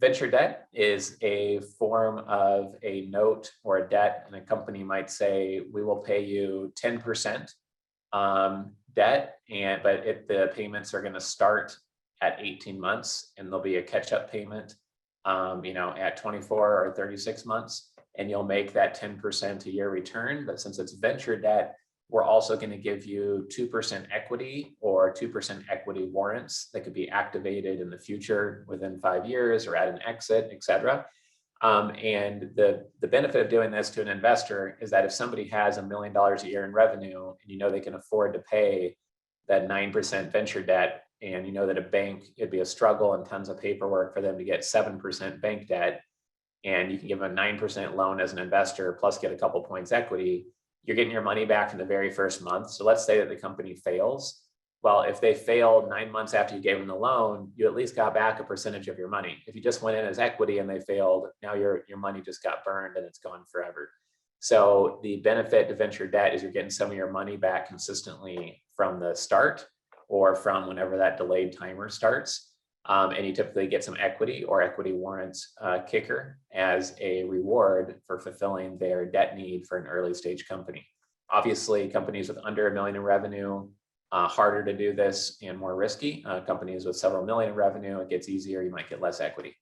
Venture debt is a form of a note or a debt, and a company might say, we will pay you 10% debt, the payments are going to start at 18 months, and there'll be a catch-up payment, at 24 or 36 months, and you'll make that 10% a year return. But since it's venture debt, we're also going to give you 2% equity or 2% equity warrants that could be activated in the future within 5 years or at an exit, et cetera. And the benefit of doing this to an investor is that if somebody has $1 million a year in revenue and they can afford to pay that 9% venture debt, and that a bank, it'd be a struggle and tons of paperwork for them to get 7% bank debt, and you can give them a 9% loan as an investor plus get a couple points equity, you're getting your money back in the very first month. So let's say that the company fails. Well, if they failed 9 months after you gave them the loan, you at least got back a percentage of your money. If you just went in as equity and they failed, now your money just got burned and it's gone forever. So the benefit to venture debt is you're getting some of your money back consistently from the start or from whenever that delayed timer starts. And you typically get some equity or equity warrants kicker as a reward for fulfilling their debt need for an early stage company. Obviously, companies with under $1 million in revenue, harder to do this and more risky. Companies with several million in revenue, it gets easier, you might get less equity.